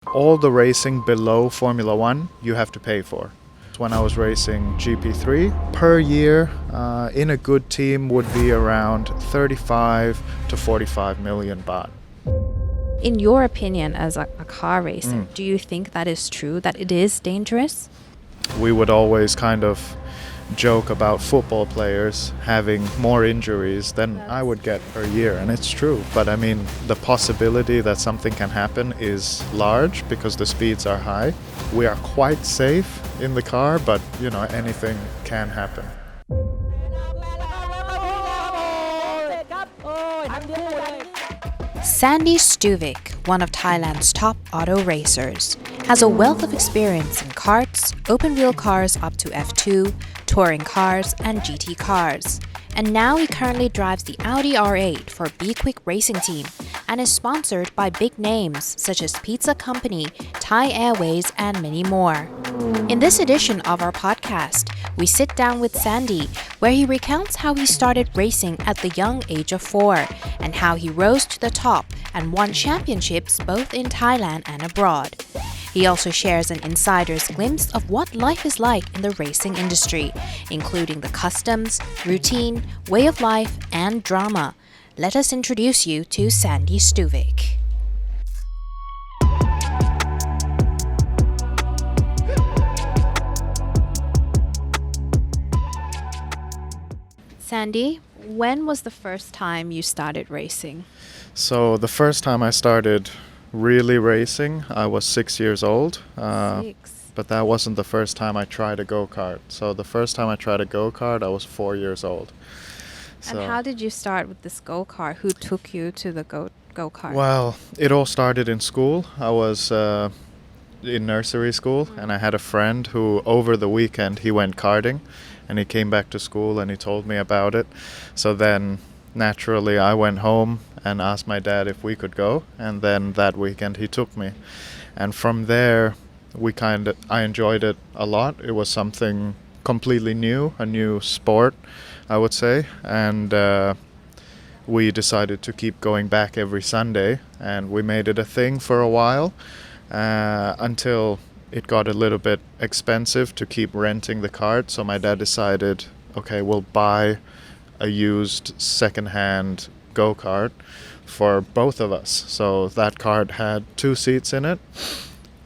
All the racing below Formula One, you have to pay for. When I was racing GP3, per year in a good team would be around 35 to 45 million baht. In your opinion, as a car racer, do you think that is true, that it is dangerous? We would always kind of joke about football players having more injuries than I would get per year, and it's true. But I mean, the possibility that something can happen is large because the speeds are high. We are quite safe in the car, but anything can happen. Sandy Stuvik, one of Thailand's top auto racers, has a wealth of experience in karts, open-wheel cars up to F2, touring cars, and GT cars. And now he currently drives the Audi R8 for B-quik racing team and is sponsored by big names such as pizza company, Thai Airways, and many more. In this edition of our podcast, we sit down with Sandy, where he recounts how he started racing at the young age of 4 and how he rose to the top and won championships both in Thailand and abroad. He also shares an insider's glimpse of what life is like in the racing industry, including the customs, routine, way of life, and drama. Let us introduce you to Sandy Stuvik. Sandy, when was the first time you started racing? So the first time I started really racing, I was 6 years old. 6. But that wasn't the first time I tried a go-kart. So the first time I tried a go-kart, I was 4 years old. And how did you start with this go-kart? Who took you to the go-kart? Well, it all started in school. I was in nursery school, and I had a friend who, over the weekend, he went karting, and he came back to school and he told me about it. So then, naturally, I went home and asked my dad if we could go, and then that weekend he took me. And from there, I enjoyed it a lot. It was something completely new, a new sport, I would say, and we decided to keep going back every Sunday, and we made it a thing for a while until it got a little bit expensive to keep renting the kart. So my dad decided, okay, we'll buy a used second-hand go-kart for both of us. So that kart had 2 seats in it,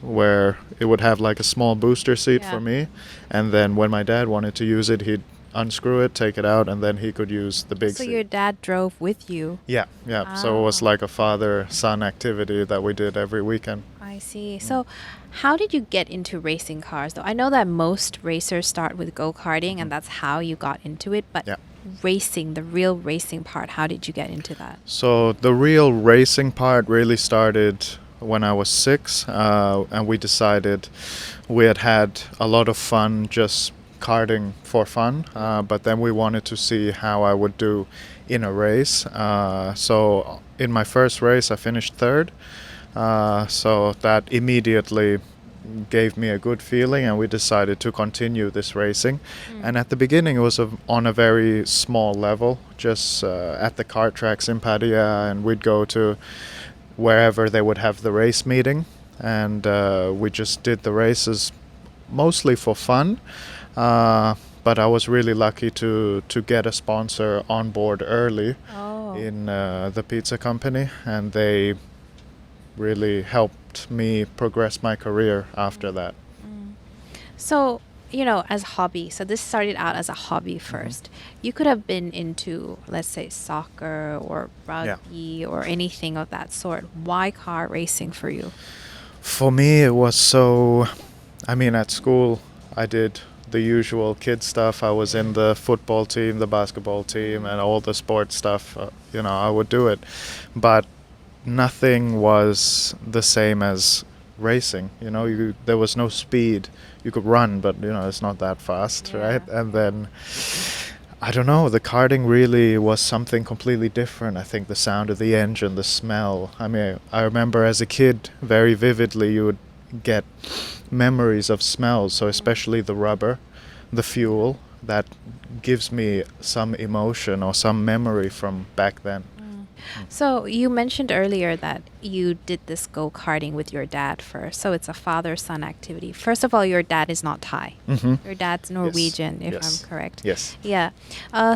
where it would have like a small booster seat for me, and then when my dad wanted to use it, he'd unscrew it, take it out, and then he could use the big seat. So your dad drove with you? Yeah. So it was like a father-son activity that we did every weekend. I see. So how did you get into racing cars, though? I know that most racers start with go-karting, and that's how you got into it, but racing, the real racing part, how did you get into that? So the real racing part really started when I was 6, and we decided we had a lot of fun just karting for fun, but then we wanted to see how I would do in a race. So in my first race, I finished 3rd. So that immediately gave me a good feeling, and we decided to continue this racing. And at the beginning, it was on a very small level, just at the kart tracks in Pattaya, and we'd go to wherever they would have the race meeting, and we just did the races mostly for fun. But I was really lucky to get a sponsor on board early in the pizza company, and they really helped me progress my career after that. So, as hobby, so this started out as a hobby first. You could have been into, let's say, soccer or rugby or anything of that sort. Why car racing for you? For me, it was at school, I did the usual kid stuff. I was in the football team, the basketball team, and all the sports stuff. I would do it. But nothing was the same as racing. There was no speed. You could run, but it's not that fast, right? And then I don't know, the karting really was something completely different. I think the sound of the engine, the smell. I remember as a kid very vividly, you would get memories of smells, so especially the rubber, the fuel, that gives me some emotion or some memory from back then. So you mentioned earlier that you did this go-karting with your dad first. So it's a father-son activity. First of all, your dad is not Thai. Your dad's Norwegian, if I'm Yes. correct. Yes. Yeah.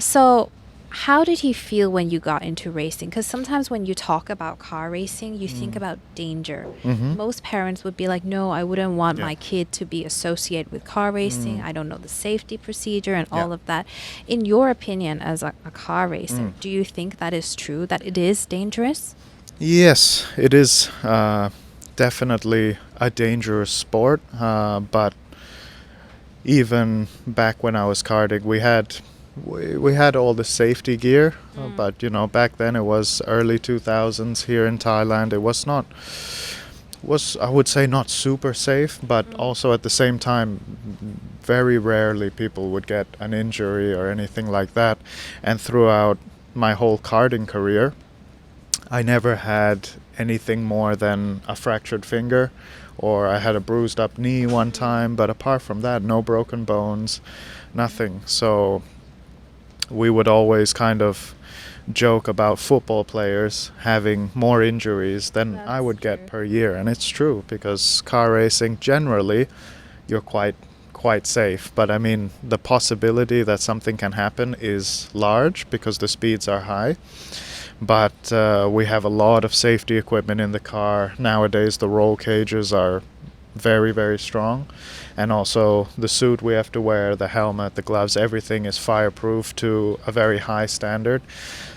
So how did he feel when you got into racing? Because sometimes when you talk about car racing, you think about danger. Most parents would be like, no, I wouldn't want Yeah. my kid to be associated with car racing. I don't know the safety procedure and all of that. In your opinion, as a car racer, do you think that is true, that it is dangerous? Yes, it is definitely a dangerous sport, but even back when I was karting, we had all the safety gear, but back then it was early 2000s here in Thailand. It was I would say not super safe, but also at the same time very rarely people would get an injury or anything like that. And throughout my whole karting career, I never had anything more than a fractured finger, or I had a bruised up knee one time, but apart from that, no broken bones, nothing. So we would always kind of joke about football players having more injuries than I would get per year, and it's true, because car racing generally you're quite safe, but I mean the possibility that something can happen is large because the speeds are high. But we have a lot of safety equipment in the car nowadays. The roll cages are very, very strong, and also the suit we have to wear, the helmet, the gloves, everything is fireproof to a very high standard.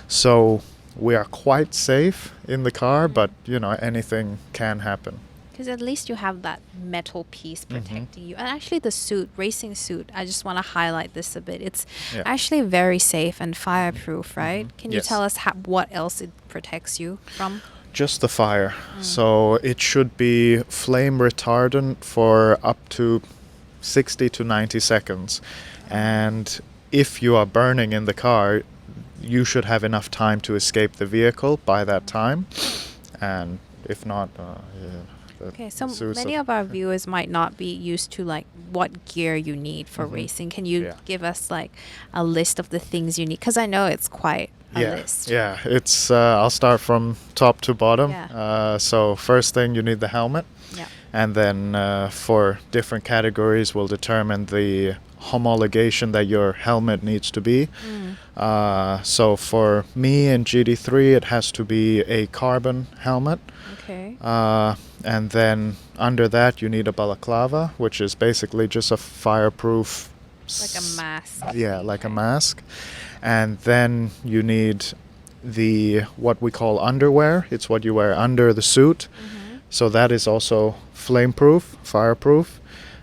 So we are quite safe in the car, but anything can happen. Because at least you have that metal piece protecting you. And actually the suit, racing suit, I just want to highlight this a bit. It's actually very safe and fireproof, right? Can you Yes. tell us what else it protects you from? Just the fire. So it should be flame retardant for up to 60 to 90 seconds. And if you are burning in the car, you should have enough time to escape the vehicle by that time. And if not, Okay, so many of our viewers might not be used to like what gear you need for racing. Can you give us like a list of the things you need? Because I know it's quite a list. Yeah, it's I'll start from top to bottom. Yeah. So first thing, you need the helmet. Yeah. And then for different categories, we'll determine the homologation that your helmet needs to be. So for me in GD3, it has to be a carbon helmet. Okay. And then under that, you need a balaclava, which is basically just a fireproof... Like a mask. Yeah, like a mask. And then you need what we call underwear. It's what you wear under the suit. So that is also flame-proof, fireproof.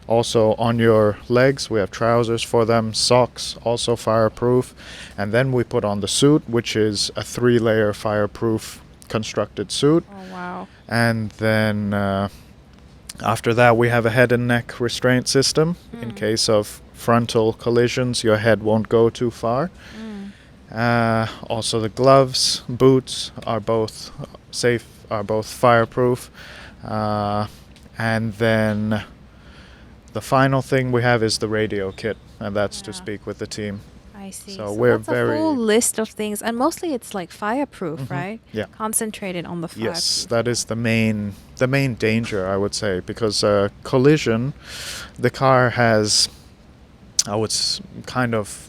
Also on your legs, we have trousers for them, socks, also fireproof. And then we put on the suit, which is a 3-layer fireproof constructed suit. Oh, wow. And then after that, we have a head and neck restraint system. In case of frontal collisions, your head won't go too far. Also the gloves, boots are both safe, are both fireproof. And then the final thing we have is the radio kit, and that's to speak with the team. I see. So we're that's a full list of things, and mostly it's like fireproof, right? Yeah. Concentrated on the fireproof. Yes, that is the main danger, I would say, because collision, the car has, kind of,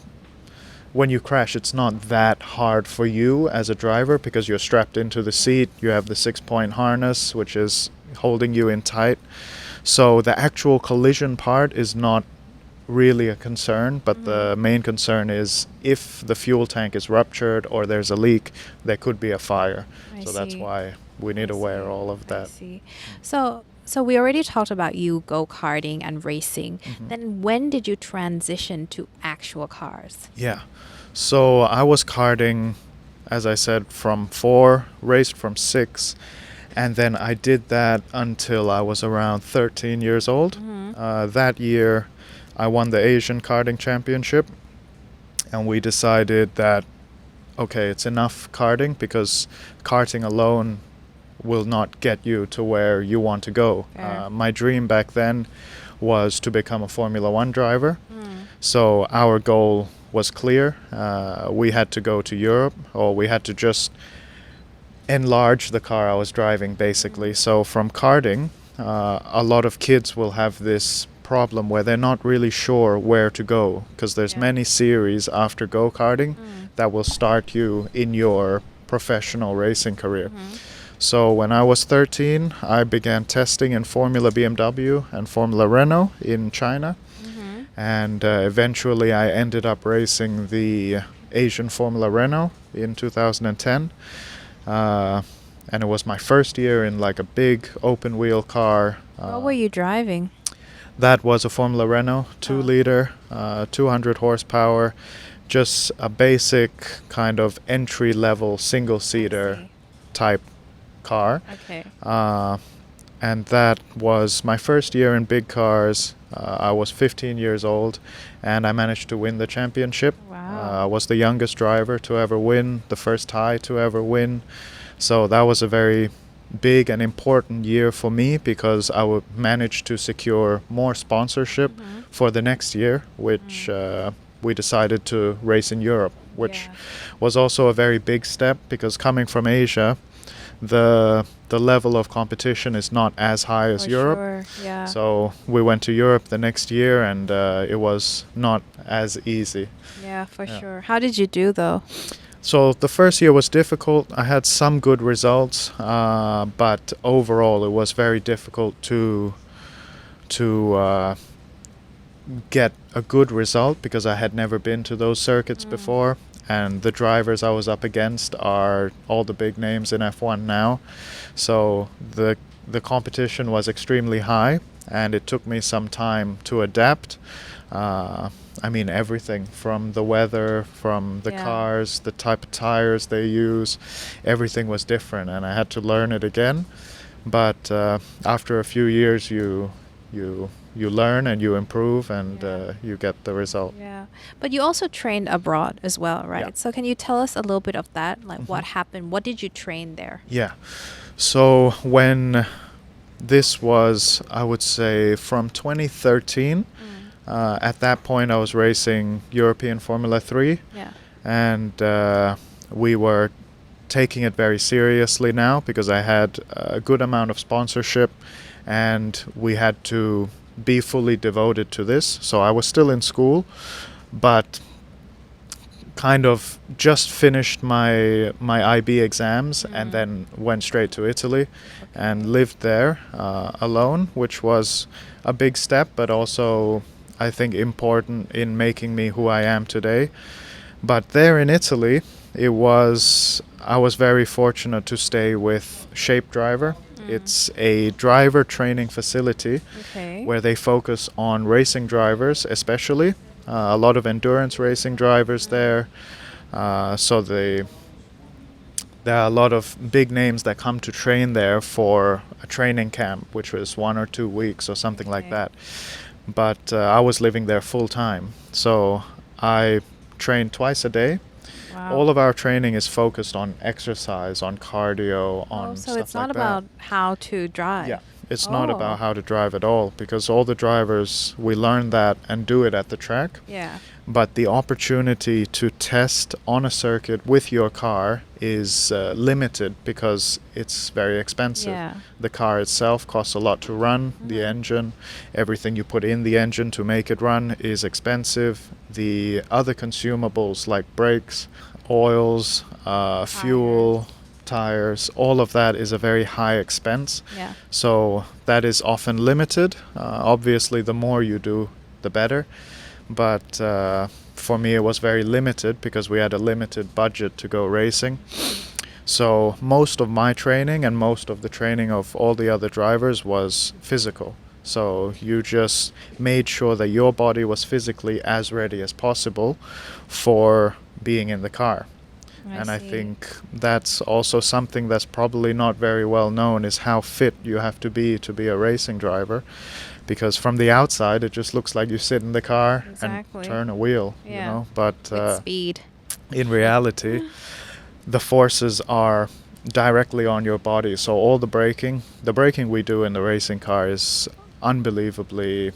when you crash, it's not that hard for you as a driver because you're strapped into the seat. You have the 6-point harness, which is holding you in tight. So the actual collision part is not really a concern, but the main concern is if the fuel tank is ruptured or there's a leak, there could be a fire. That's why we need to wear all of that. I see. So we already talked about you go-karting and racing. Then when did you transition to actual cars? Yeah. So I was karting, as I said, from 4, raced from 6, and then I did that until I was around 13 years old. That year I won the Asian karting championship, and we decided that, okay, it's enough karting, because karting alone will not get you to where you want to go. My dream back then was to become a Formula 1 driver. So our goal was clear. We had to go to Europe, or we had to just enlarge the car I was driving, basically. So from karting, a lot of kids will have this problem where they're not really sure where to go, because there's many series after go-karting that will start you in your professional racing career. So when I was 13, I began testing in Formula BMW and Formula Renault in China. And eventually I ended up racing the Asian Formula Renault in 2010. And it was my first year in like a big open wheel car. What were you driving? That was a Formula Renault 2-liter, 200 horsepower, just a basic kind of entry-level single-seater type car. Okay. And that was my first year in big cars. I was 15 years old, and I managed to win the championship. Wow. I was the youngest driver to ever win, the first Thai to ever win. So that was a very big and important year for me, because I would manage to secure more sponsorship for the next year, which we decided to race in Europe, which was also a very big step, because coming from Asia, the level of competition is not as high as Europe. Sure. Yeah. So we went to Europe the next year, and it was not as easy. Yeah, for sure. How did you do though? So the first year was difficult. I had some good results, but overall it was very difficult to get a good result, because I had never been to those circuits before, and the drivers I was up against are all the big names in F1 now. So the competition was extremely high, and it took me some time to adapt. I mean, everything from the weather, from the cars, the type of tires they use, everything was different, and I had to learn it again. But after a few years, you learn and you improve, and you get the result. Yeah. But you also trained abroad as well, right? Yeah. So can you tell us a little bit of that? Like what happened? What did you train there? Yeah. So when this was, I would say, from 2013, at that point I was racing European Formula 3. Yeah. And we were taking it very seriously now, because I had a good amount of sponsorship, and we had to be fully devoted to this. So I was still in school, but kind of just finished my IB exams, and then went straight to Italy and lived there alone, which was a big step, but also I think important in making me who I am today. But there in Italy, I was very fortunate to stay with Shape Driver. It's a driver training facility where they focus on racing drivers, especially a lot of endurance racing drivers there. So there are a lot of big names that come to train there for a training camp, which was 1 or 2 weeks or something like that. But I was living there full time, so I trained twice a day. Wow. All of our training is focused on exercise, on cardio, on so stuff it's not like about that. how to drive. Yeah, it's not about how to drive at all, because all the drivers, we learn that and do it at the track. Yeah. But the opportunity to test on a circuit with your car is limited, because it's very expensive. Yeah. The car itself costs a lot to run. The engine, everything you put in the engine to make it run is expensive. The other consumables like brakes, oils, fuel, tires, all of that is a very high expense. Yeah. So that is often limited. Obviously, the more you do, the better. But for me, it was very limited, because we had a limited budget to go racing. So most of my training and most of the training of all the other drivers was physical. So you just made sure that your body was physically as ready as possible for being in the car. I think that's also something that's probably not very well known, is how fit you have to be a racing driver. Because from the outside, it just looks like you sit in the car and turn a wheel, you know. But with speed. In reality, the forces are directly on your body. So all the braking we do in the racing car is unbelievably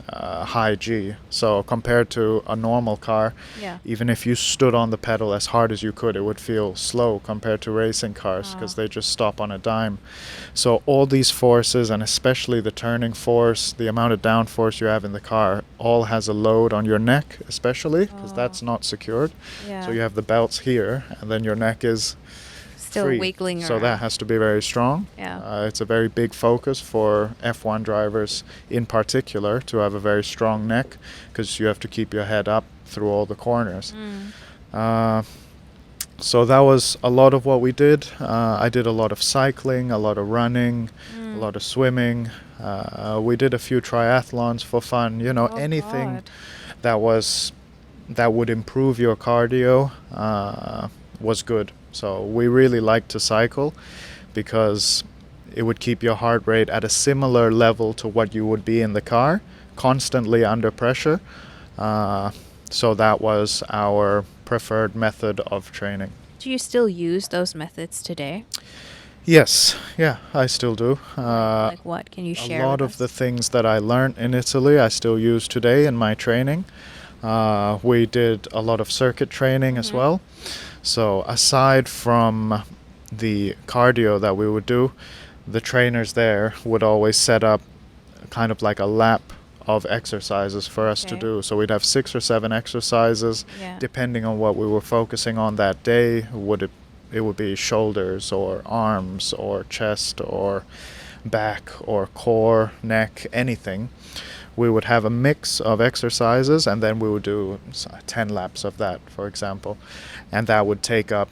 high G. So compared to a normal car, Yeah. even if you stood on the pedal as hard as you could, it would feel slow compared to racing cars because they just stop on a dime. So all these forces, and especially the turning force, the amount of downforce you have in the car, all has a load on your neck, especially because that's not secured. Yeah. So you have the belts here, and then your neck is Still free. wiggling So around. that has to be very strong. Yeah. It's a very big focus for F1 drivers in particular to have a very strong neck because you have to keep your head up through all the corners. So that was a lot of what we did. I did a lot of cycling, a lot of running, a lot of swimming. We did a few triathlons for fun. You know, anything that would improve your cardio was good. So we really liked to cycle because it would keep your heart rate at a similar level to what you would be in the car, constantly under pressure. So that was our preferred method of training. Do you still use those methods today? Yes, yeah, I still do. Like what? Can you share A lot with of the us? things that I learned in Italy I still use today in my training. We did a lot of circuit training as well. So aside from the cardio that we would do, the trainers there would always set up kind of like a lap of exercises for us to Okay. do. So we'd have 6 or 7 exercises Yeah. depending on what we were focusing on that day. It would be shoulders or arms or chest or back or core, neck, anything. We would have a mix of exercises, and then we would do 10 laps of that, for example. And that would take up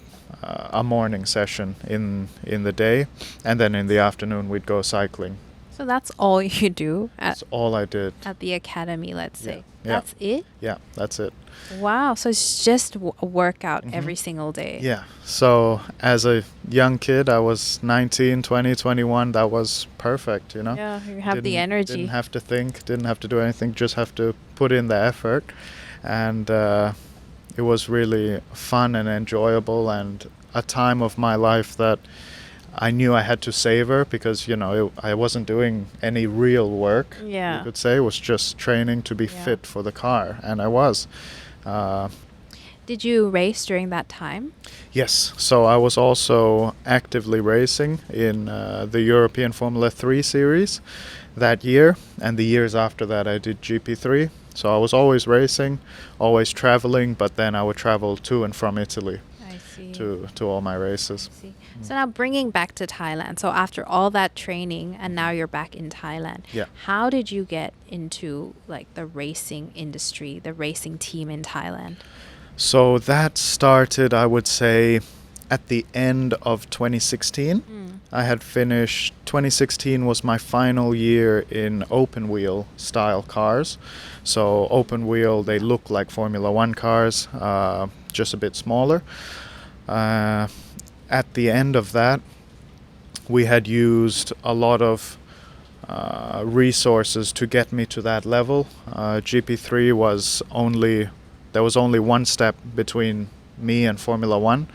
a morning session in the day, and then in the afternoon we'd go cycling. So that's all you do That's all I did. at the academy, let's say. Yeah. That's it? Yeah, that's it. Wow. So it's just a workout every single day. Yeah. So as a young kid, I was 19, 20, 21. That was perfect, you know? Yeah, you have the energy. Didn't have to think, didn't have to do anything, just have to put in the effort. And it was really fun and enjoyable and a time of my life that I knew I had to savor because, you know, I wasn't doing any real work, Yeah. you could say. It was just training to be fit for the car, and I was. Did you race during that time? Yes, so I was also actively racing in the European Formula 3 series that year, and the years after that I did GP3. So I was always racing, always traveling, but then I would travel to and from Italy I see. to all my races. I see. So now bringing back to Thailand. So after all that training and now you're back in Thailand. Yeah. How did you get into like the racing industry, the racing team in Thailand? So that started, I would say, at the end of 2016. I had finished, 2016 was my final year in open wheel style cars. So open wheel, they look like Formula One cars, just a bit smaller. At the end of that, we had used a lot of resources to get me to that level. GP3 was there was only one step between me and Formula One.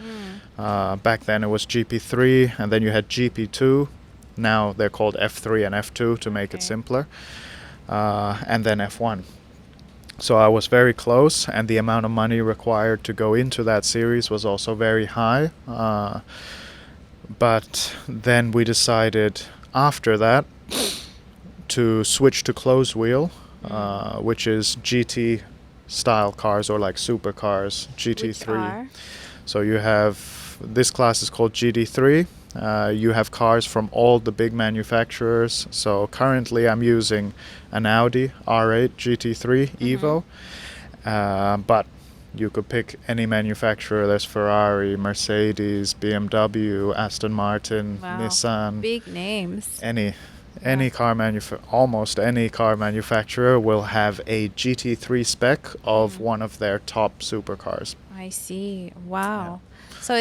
Back then it was GP3, and then you had GP2. Now they're called F3 and F2 to make it simpler. And then F1. So I was very close, and the amount of money required to go into that series was also very high. But then we decided after that to switch to closed wheel, which is GT style cars or like supercars, GT3. Which are? So you have, this class is called GT3. You have cars from all the big manufacturers. So currently I'm using an Audi R8 GT3 Evo, but you could pick any manufacturer. There's Ferrari, Mercedes, BMW, Aston Martin, Wow. Nissan. Big names. Any car almost any car manufacturer will have a GT3 spec of one of their top supercars. I see. Wow. So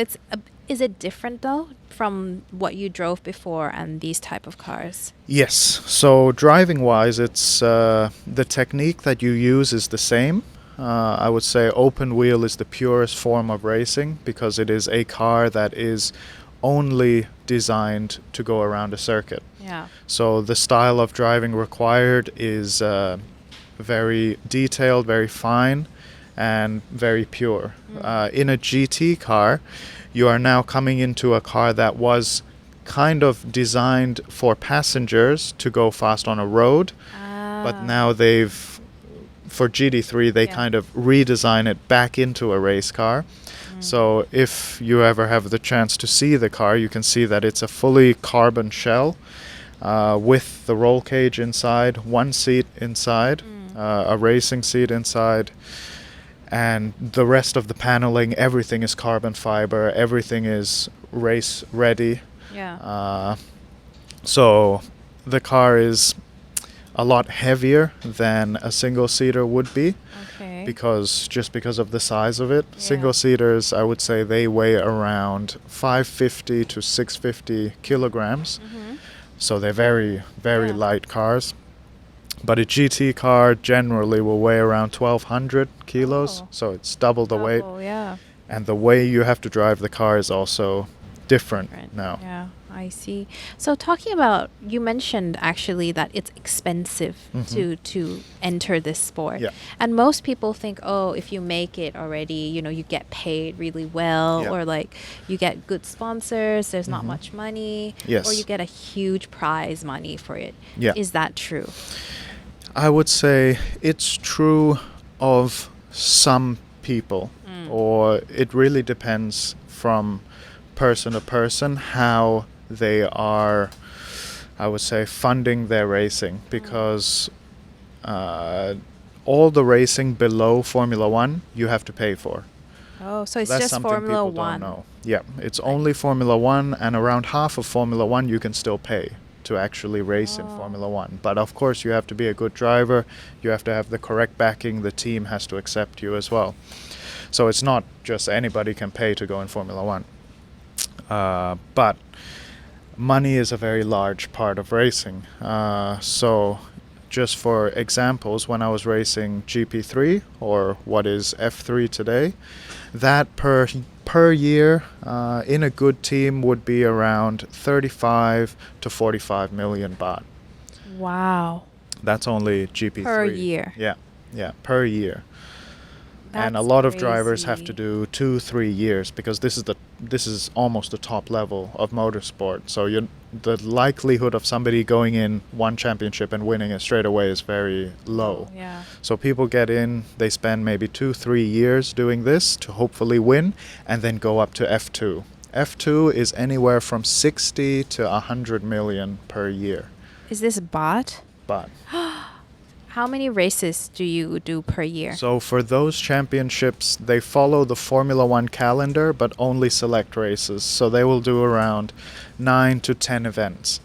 is it different though from what you drove before and these type of cars? Yes. So driving wise, it's the technique that you use is the same. I would say open wheel is the purest form of racing because it is a car that is only designed to go around a circuit. Yeah. So the style of driving required is very detailed, very fine, and very pure. In a GT car, you are now coming into a car that was kind of designed for passengers to go fast on a road, but now for GT3, they kind of redesign it back into a race car. So if you ever have the chance to see the car, you can see that it's a fully carbon shell with the roll cage inside, one seat inside, a racing seat inside, and the rest of the paneling, everything is carbon fiber, everything is race ready. So the car is a lot heavier than a single-seater would be, because of the size of it. Single-seaters, I would say they weigh around 550 to 650 kilograms. So they're very, very light cars. But a GT car generally will weigh around 1,200 kilos, so it's double the weight. And the way you have to drive the car is also different now. Yeah, I see. So talking about, you mentioned actually that it's expensive to enter this sport. And most people think, oh, if you make it already, you know, you get paid really well, or like you get good sponsors, there's not much money, or you get a huge prize money for it. Is that true? I would say it's true of some people, or it really depends from person to person how they are, I would say, funding their racing, because all the racing below Formula One you have to pay for. Oh, so it's That's just something Formula people One. don't know. Yeah, it's only Formula One, and around half of Formula One you can still pay to actually race in Formula One. But of course you have to be a good driver, you have to have the correct backing, the team has to accept you as well. So it's not just anybody can pay to go in Formula One. But money is a very large part of racing. So just for examples, when I was racing GP3, or what is F3 today, that per year in a good team would be around 35 to 45 million baht. Wow. That's only GP3. Per year. Yeah, per year. And a That's lot of drivers have crazy. to do 2-3 years, because this is almost the top level of motorsport. So the likelihood of somebody going in one championship and winning it straight away is very low. So people get in, they spend maybe 2-3 years doing this to hopefully win, and then go up to F2. F2 is anywhere from 60 to 100 million per year. Is this baht? But How many races do you do per year? so for those championships, they follow the Formula One calendar, but only select races. So they will do around 9 to 10 events.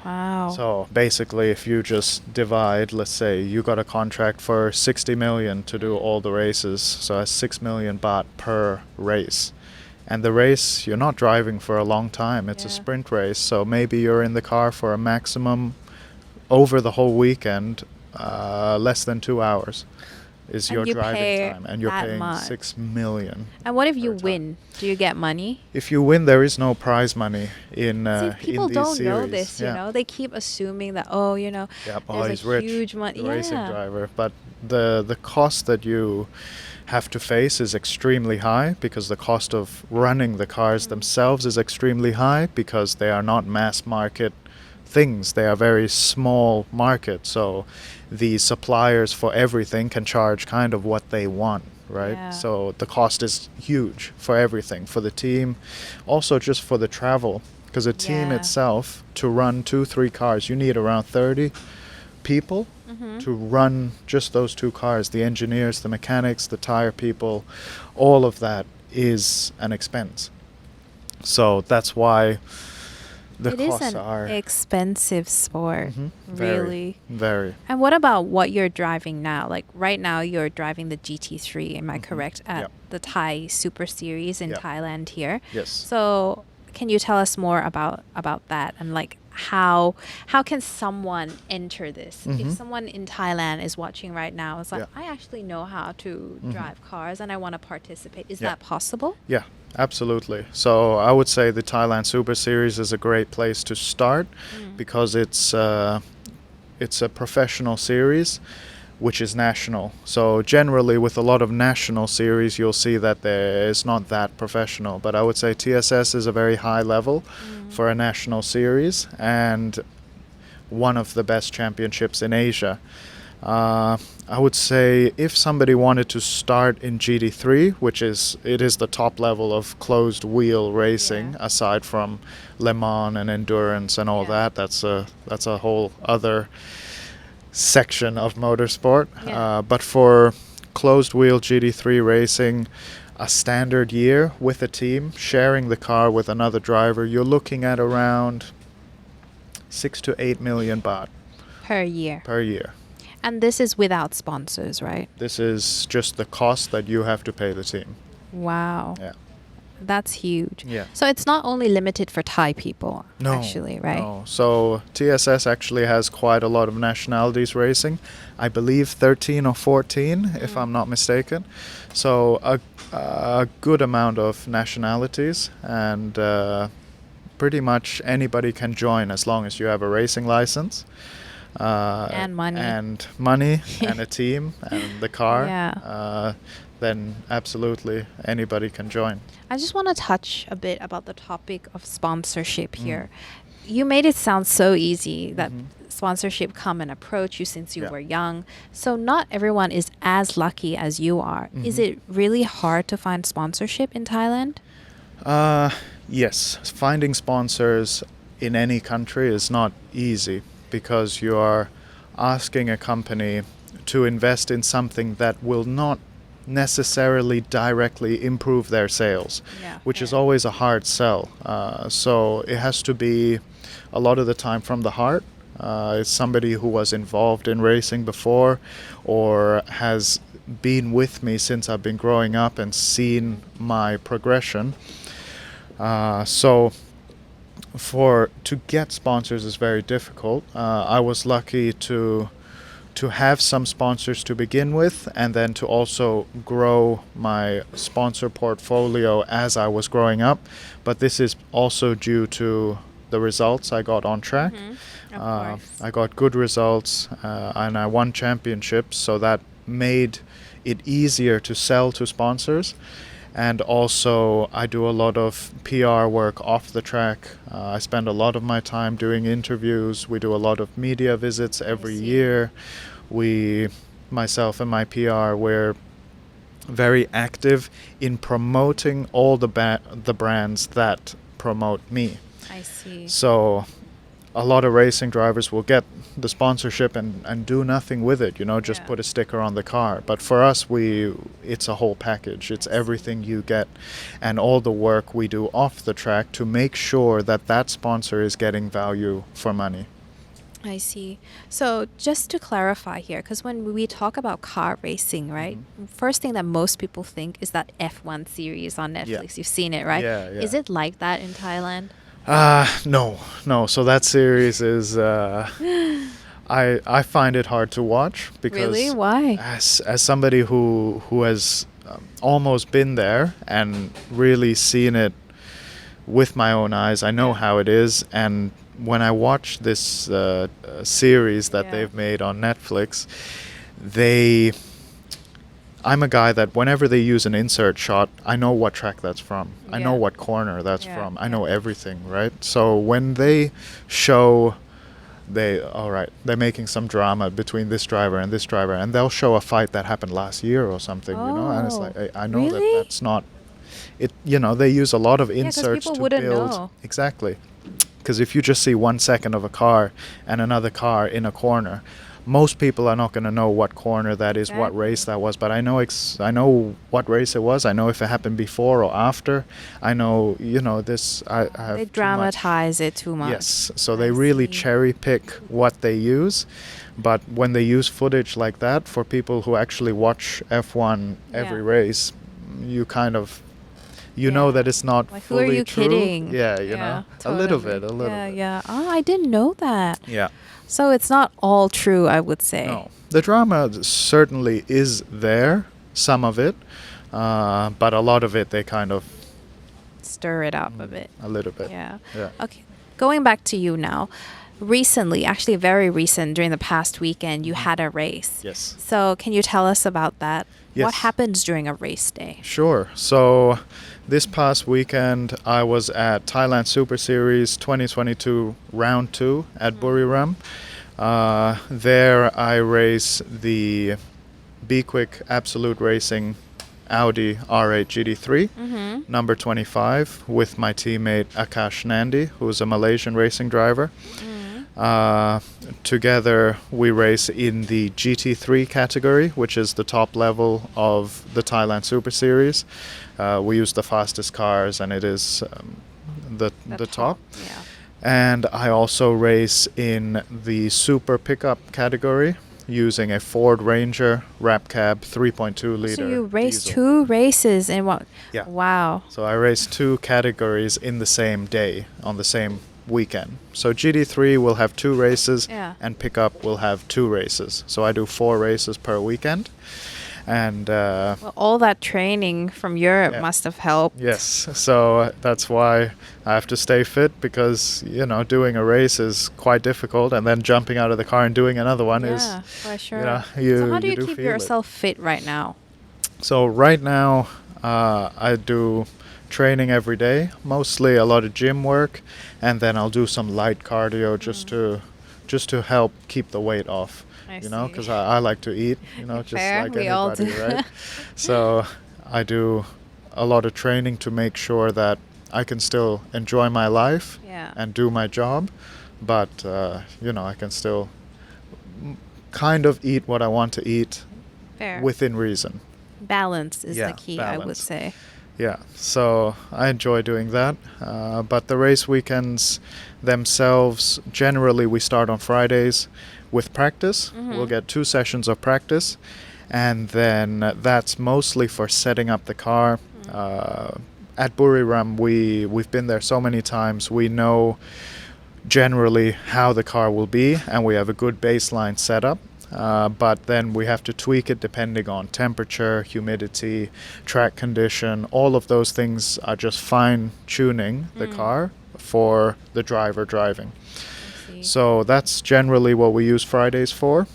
Wow. So basically, if you just divide, let's say you got a contract for 60 million to do all the races, so that's 6 million baht per race. And the race, you're not driving for a long time. It's a sprint race, so maybe you're in the car for a maximum over the whole weekend, less than 2 hours is And your you driving pay time, and you're that paying much. 6 million. And what if you per time. win? Do you get money? If you win, there is no prize money in See, people in these don't know series. this, you know. They keep assuming that, oh, you know, Yeah, there's he's a rich, huge money. the racing driver. But the cost that you have to face is extremely high, because the cost of running the cars themselves is extremely high, because they are not mass market things. They are very small market. So the suppliers for everything can charge kind of what they want, right? Yeah. So the cost is huge for everything, for the team, also just for the travel, because a team Yeah. itself, to run 2-3 cars, you need around 30 people to run just those 2 cars. The engineers, the mechanics, the tire people, all of that is an expense. So that's why the It is costs an are expensive sport, really. very. And what about what you're driving now? Like right now, you're driving the GT3, am I correct? At Yep. the Thai Super Series in Yep. Thailand here. Yes. So can you tell us more about that, and like how can someone enter this? If someone in Thailand is watching right now, is like, Yeah. I actually know how to drive cars and I want to participate. Is Yeah. that possible? Yeah, absolutely. So I would say the Thailand Super Series is a great place to start, because it's a professional series which is national. So generally with a lot of national series, you'll see that it's not that professional. But I would say TSS is a very high level for a national series and one of the best championships in Asia. I would say if somebody wanted to start in GT3, it is the top level of closed wheel racing, aside from Le Mans and endurance and all that. That's a whole other section of motorsport. But for closed wheel GT3 racing, a standard year with a team, sharing the car with another driver, you're looking at around 6 to 8 million baht Per year. per year. And this is without sponsors, right? This is just the cost that you have to pay the team. Wow. Yeah. That's huge. Yeah. So it's not only limited for Thai people, No, actually, right? No. So TSS actually has quite a lot of nationalities racing. I believe 13 or 14, if I'm not mistaken. So a good amount of nationalities, and pretty much anybody can join as long as you have a racing license. And money. And a team and the car. Then absolutely anybody can join. I just want to touch a bit about the topic of sponsorship here. You made it sound so easy that sponsorship come and approach you since you were young. So not everyone is as lucky as you are. Is it really hard to find sponsorship in Thailand? Yes, finding sponsors in any country is not easy, because you are asking a company to invest in something that will not necessarily directly improve their sales, which is always a hard sell. So it has to be a lot of the time from the heart. It's somebody who was involved in racing before or has been with me since I've been growing up and seen my progression. So to get sponsors is very difficult. I was lucky to have some sponsors to begin with, and then to also grow my sponsor portfolio as I was growing up. But this is also due to the results I got on track. I got good results, and I won championships, so that made it easier to sell to sponsors. And also I do a lot of PR work off the track. I spend a lot of my time doing interviews. We do a lot of media visits every year. Myself and my PR, we're very active in promoting all the brands that promote me. I see. So a lot of racing drivers will get the sponsorship and do nothing with it, just put a sticker on the car. But for us, it's a whole package. It's everything you get, and all the work we do off the track to make sure that sponsor is getting value for money. I see. So just to clarify here, because when we talk about car racing, right, first thing that most people think is that F1 series on Netflix. You've seen it, right? Yeah. Is it like that in Thailand? No. So that series is, I find it hard to watch because Really? Why? as somebody who has almost been there and really seen it with my own eyes, I know how it is. And when I watch this series that they've made on Netflix, I'm a guy that whenever they use an insert shot, I know what track that's from. I know what corner that's from. I know everything, right? So when they show, they're making some drama between this driver, and they'll show a fight that happened last year or something, and it's like, I know really? that's not it. They use a lot of inserts people to wouldn't build. know. Exactly. Because if you just see 1 second of a car and another car in a corner, most people are not going to know what corner that is, what race that was. But I know what race it was. I know if it happened before or after. I know, this. I have. They dramatize it too much. Yes, so they really cherry pick what they use. But when they use footage like that, for people who actually watch F1 every race, you kind of. Know that it's not like, fully who are you true. kidding? Yeah, totally. a little bit. Yeah. Oh, I didn't know that. Yeah. So it's not all true, I would say. No. The drama certainly is there, some of it, but a lot of it they kind of stir it up a bit. A little bit. Yeah. Yeah. Okay. Going back to you now. recently, actually very recent, during the past weekend, you had a race. Yes. So can you tell us about that? What Yes. happens during a race day? Sure. So this past weekend, I was at Thailand Super Series 2022 Round 2 at Buriram. There I race the B-quik Absolute Racing Audi R8 GT3, number 25, with my teammate Akash Nandi, who's a Malaysian racing driver. Together we race in the GT3 category, which is the top level of the Thailand Super Series. We use the fastest cars, and it is the top. Yeah. And I also race in the super pickup category using a Ford Ranger Wrap Cab 3.2 liter. So you race diesel. 2 races in what? Yeah. Wow. So I race 2 categories in the same day on the same weekend. So GT3 will have 2 races, Yeah. and pickup will have 2 races. So I do 4 races per weekend. And Well, all that training from Europe Yeah. must have helped. yes, so that's why I have to stay fit, because doing a race is quite difficult, and then jumping out of the car and doing another one is, Yeah, for sure. you So how do you do keep feel it. yourself fit right now? So right now, I do training every day, mostly a lot of gym work, and then I'll do some light cardio just to help keep the weight off. I Because see. I like to eat, just Fair, like we all anybody, do. right? So I do a lot of training to make sure that I can still enjoy my life Yeah. and do my job, but I can still kind of eat what I want to eat Fair. within reason. Balance is Yeah, the key, I would balance. say. Yeah, so I enjoy doing that. But the race weekends themselves, generally we start on Fridays with practice. We'll get 2 sessions of practice, and then that's mostly for setting up the car. At Buriram, we've been there so many times. We know generally how the car will be, and we have a good baseline setup. But then we have to tweak it depending on temperature, humidity, track condition. All of those things are just fine tuning the car for the driver driving. I see. So that's generally what we use Fridays for.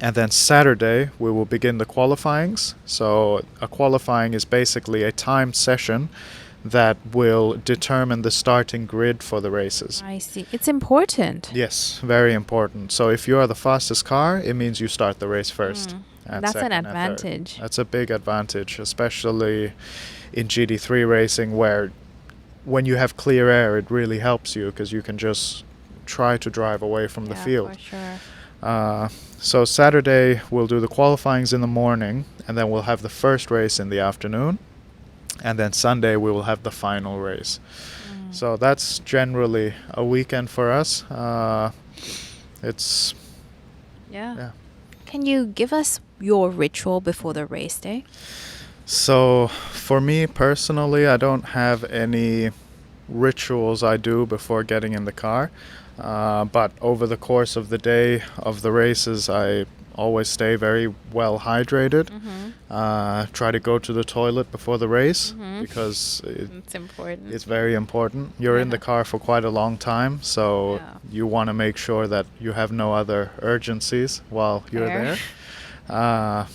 And then Saturday, we will begin the qualifyings. So a qualifying is basically a timed session that will determine the starting grid for the races. I see. It's important. Yes, very important. So if you are the fastest car, it means you start the race first. And That's an second and third. advantage. That's a big advantage, especially in GT3 racing, where when you have clear air, it really helps you, because you can just try to drive away from the Yeah, field. for sure. So Saturday, we'll do the qualifyings in the morning, and then we'll have the first race in the afternoon. And then Sunday, we will have the final race. So that's generally a weekend for us. It's Yeah. Can you give us your ritual before the race day? So for me personally, I don't have any rituals I do before getting in the car. But over the course of the day of the races, I always stay very well hydrated. Try to go to the toilet before the race, because It's important. it's very important. You're in the Yeah. car for quite a long time, so Yeah. you want to make sure that you have no other urgencies while you're Fair. there.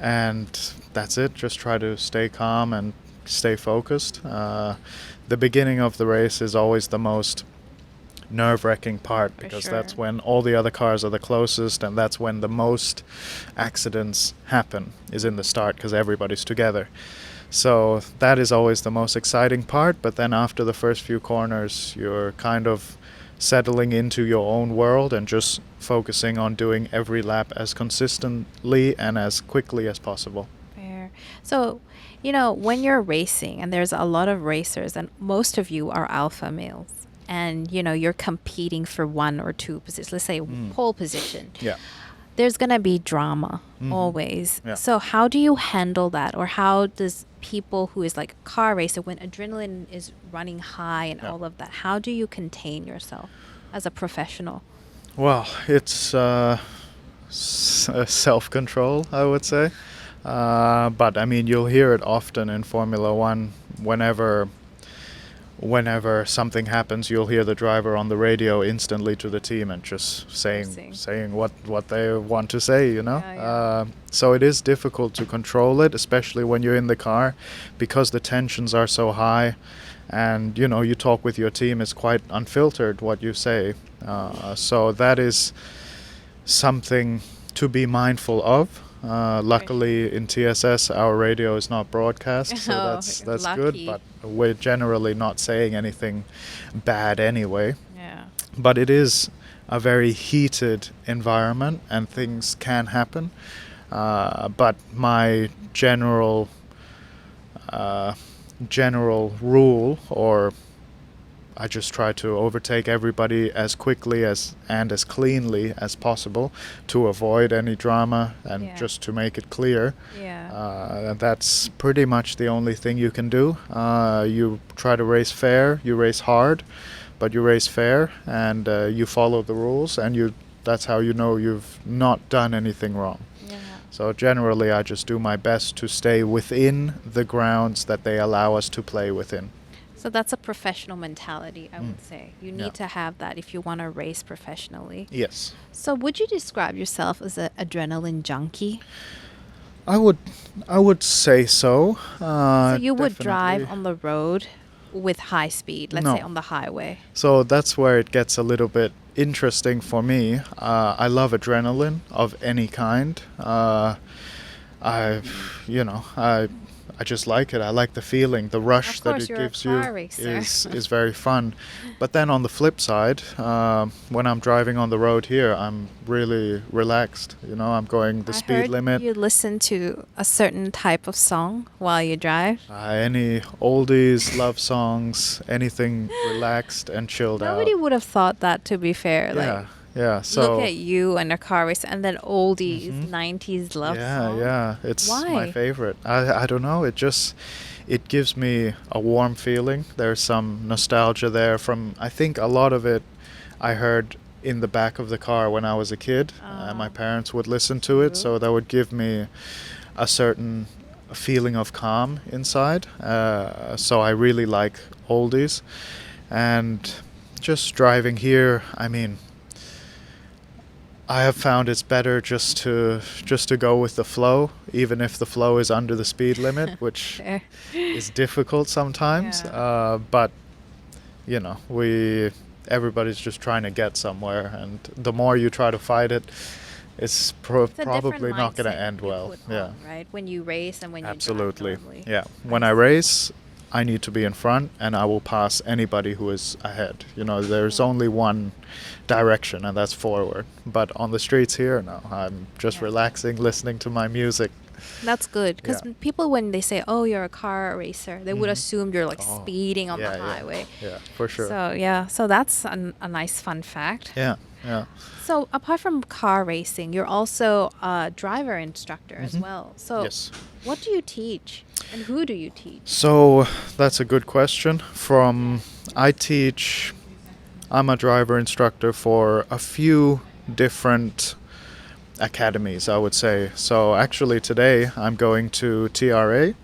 And that's it. Just try to stay calm and stay focused. The beginning of the race is always the most nerve-wracking part, For because sure. that's when all the other cars are the closest, and that's when the most accidents happen, is in the start, because everybody's together. So that is always the most exciting part, but then after the first few corners, you're kind of settling into your own world and just focusing on doing every lap as consistently and as quickly as possible. Fair. So, when you're racing, and there's a lot of racers, and most of you are alpha males, and you're competing for 1 or 2 positions, let's say pole position. Yeah. There's gonna be drama always. Yeah. So how do you handle that, or how does people who is like a car racer, when adrenaline is running high and Yeah. all of that, how do you contain yourself as a professional? Well, it's self-control, I would say. But I mean, you'll hear it often in Formula One whenever something happens, you'll hear the driver on the radio instantly to the team and just Cursing. saying what they want to say, you know. Yeah. So it is difficult to control it, especially when you're in the car, because the tensions are so high, and you know, you talk with your team, it's quite unfiltered what you say. So that is something to be mindful of. Luckily, in TSS, our radio is not broadcast, so Oh, that's good. lucky. But we're generally not saying anything bad anyway. Yeah. But it is a very heated environment, and things can happen. But my general rule, or I just try to overtake everybody as quickly and as cleanly as possible to avoid any drama and Yeah. just to make it clear. Yeah. That's pretty much the only thing you can do. You try to race fair, you race hard, but you race fair, and you follow the rules, and that's how you know you've not done anything wrong. Yeah. So generally I just do my best to stay within the grounds that they allow us to play within. So that's a professional mentality, I would say. You need Yeah. to have that if you want to race professionally. Yes. So would you describe yourself as an adrenaline junkie? I would say so. So you would drive Definitely. on the road with high speed, let's No. say on the highway. So that's where it gets a little bit interesting for me. I love adrenaline of any kind. I, you know, I just like it. I like the feeling, the rush Of that course, it you're a gives you car racer. is very fun. But then on the flip side, when I'm driving on the road here, I'm really relaxed. You know, I'm going the I speed heard limit. you listen to a certain type of song while you drive. Any oldies, love songs, anything relaxed and chilled Nobody out. would have thought that, to be fair. Yeah, yeah. So Look at you and a car race, and then oldies, Mhm. 90s love yeah, song. yeah. It's my Why? favorite. I don't know. It gives me a warm feeling. There's some nostalgia there from, I think a lot of it I heard in the back of the car when I was a kid. My parents would listen to it, so that would give me a certain feeling of calm inside. So I really like oldies. And just driving here, I mean, I have found it's better just to go with the flow, even if the flow is under the speed limit, which Fair. is difficult sometimes. Yeah. But you know, everybody's just trying to get somewhere, and the more you try to fight it, it's It's a different probably not going to mindset end you well. put Yeah, on, right? When you race and when you absolutely. drive normally. Yeah, when I race, I need to be in front, and I will pass anybody who is ahead. You know, there's only one direction, and that's forward. But on the streets here, no, I'm just Yeah. relaxing, listening to my music. That's good, because Yeah. people, when they say, "Oh, you're a car racer," they would Mhm. assume you're like Oh, speeding on yeah, the yeah, highway. Yeah, for sure. So yeah, so that's a nice fun fact. Yeah, yeah. So apart from car racing, you're also a driver instructor as Mhm. well. So Yes. what do you teach, and who do you teach? So that's a good question. I'm a driver instructor for a few different academies, I would say. So actually today I'm going to TRA,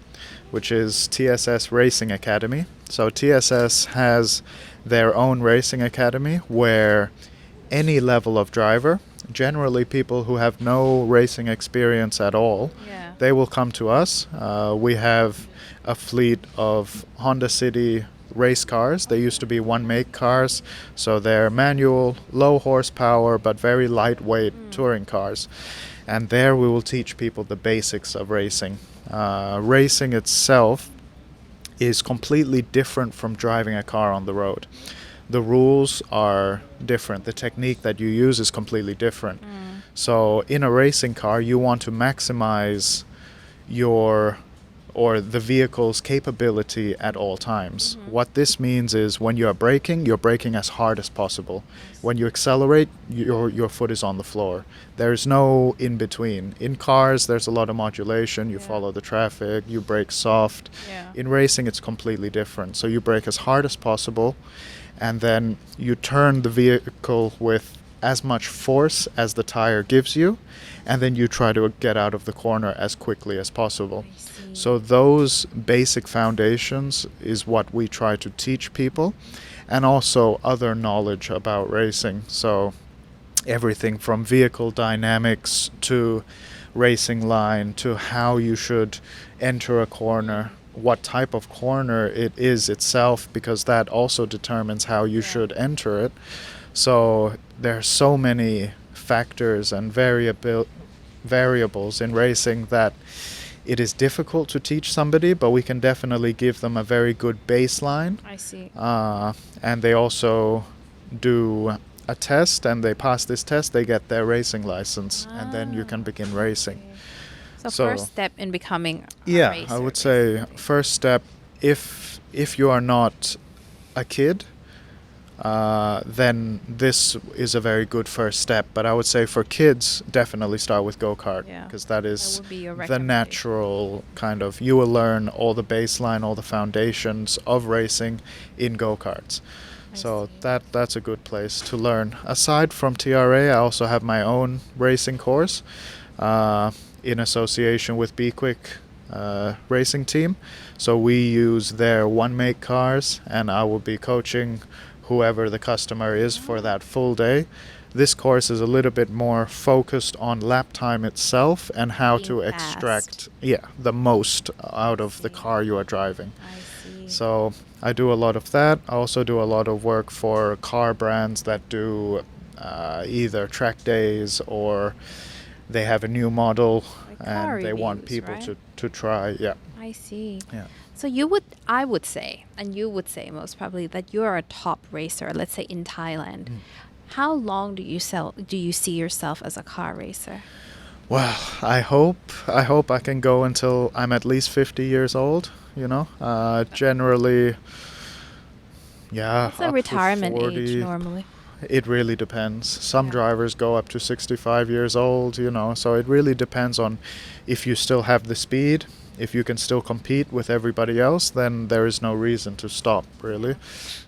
which is TSS Racing Academy. So TSS has their own racing academy where any level of driver, generally people who have no racing experience at all, Yeah. they will come to us. We have a fleet of Honda City race cars. They used to be one make cars, so they're manual, low horsepower, but very lightweight touring cars. And there we will teach people the basics of racing. Racing itself is completely different from driving a car on the road. The rules are different. The technique that you use is completely different. So in a racing car, you want to maximize the vehicle's capability at all times. What this means is when you're braking as hard as possible. When you accelerate, your foot is on the floor. There's no in between. In cars, there's a lot of modulation. You Yeah. follow the traffic, you brake soft. Yeah. In racing, it's completely different. So you brake as hard as possible, and then you turn the vehicle with as much force as the tire gives you, and then you try to get out of the corner as quickly as possible. So those basic foundations is what we try to teach people, and also other knowledge about racing. So everything from vehicle dynamics to racing line to how you should enter a corner, what type of corner it is itself, because that also determines how you should enter it. So there are so many factors and variables in racing that it is difficult to teach somebody, but we can definitely give them a very good baseline. I see. And they also do a test, and they pass this test, they get their racing license, and then you can begin racing. So first step in becoming a Yeah, racer, I would say first step, if you are not a kid, then this is a very good first step. But I would say for kids, definitely start with go-kart, because that is would be your the recommendation. natural kind of, you will learn all the baseline, all the foundations of racing in go-karts. So that's a good place to learn. Aside from TRA, I also have my own racing course in association with B-quik racing team. So we use their one-make cars, and I will be coaching whoever the customer is for that full day. This course is a little bit more focused on lap time itself and how Being to fast. extract the most out of the car you are driving. So I do a lot of that. I also do a lot of work for car brands that do either track days, or they have a new model car and they want reviews, people right? to try. Yeah. I see. Yeah. So I would say, and you would say most probably, that you are a top racer, let's say in Thailand. How long do you see yourself as a car racer? Well, I hope I can go until I'm at least 50 years old, generally, What's the up to retirement 40. age normally? It really depends. Some drivers go up to 65 years old, so it really depends on if you still have the speed. If you can still compete with everybody else, then there is no reason to stop, really.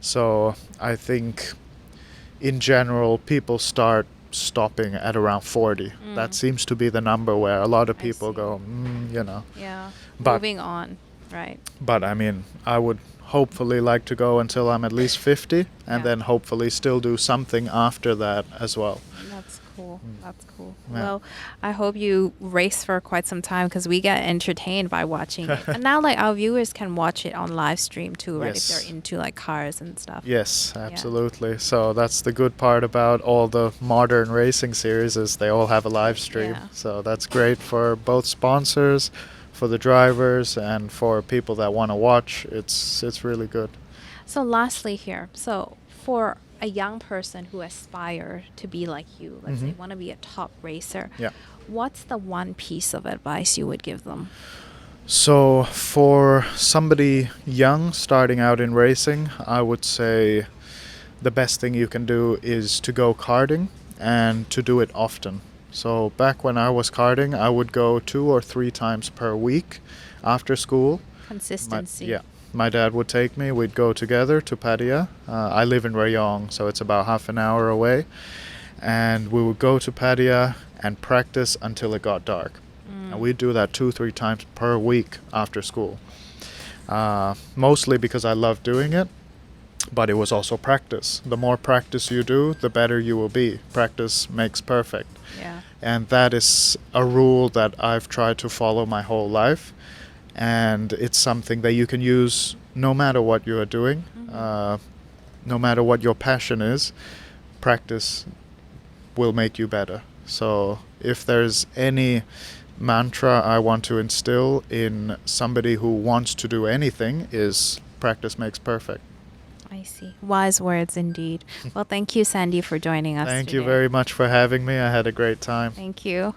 So I think in general, people start stopping at around 40. That seems to be the number where a lot of people go, Yeah. But- Moving on, right? But I mean, I would hopefully like to go until I'm at least 50, and then hopefully still do something after that as well. That's cool. That's cool. Yeah. Well, I hope you race for quite some time, because we get entertained by watching it. And now our viewers can watch it on live stream too, right? Yes. If they're into cars and stuff. Yes, absolutely. So that's the good part about all the modern racing series, is they all have a live stream. Yeah. So that's great for both sponsors, for the drivers, and for people that want to watch. It's really good. So lastly here, so for a young person who aspire to be like you, let's say want to be a top racer, what's the one piece of advice you would give them? So for somebody young starting out in racing, I would say the best thing you can do is to go karting, and to do it often. So back when I was karting, I would go 2 or 3 times per week after school. Consistency. My dad would take me. We'd go together to Pattaya. I live in Rayong, so it's about half an hour away. And we would go to Pattaya and practice until it got dark. And we'd do that 2-3 times per week after school. Mostly because I loved doing it, but it was also practice. The more practice you do, the better you will be. Practice makes perfect. Yeah. And that is a rule that I've tried to follow my whole life. And it's something that you can use no matter what you are doing, no matter what your passion is. Practice will make you better. So if there's any mantra I want to instill in somebody who wants to do anything, is practice makes perfect. I see. Wise words indeed. Well, thank you, Sandy, for joining us Thank today. you very much for having me. I had a great time. Thank you.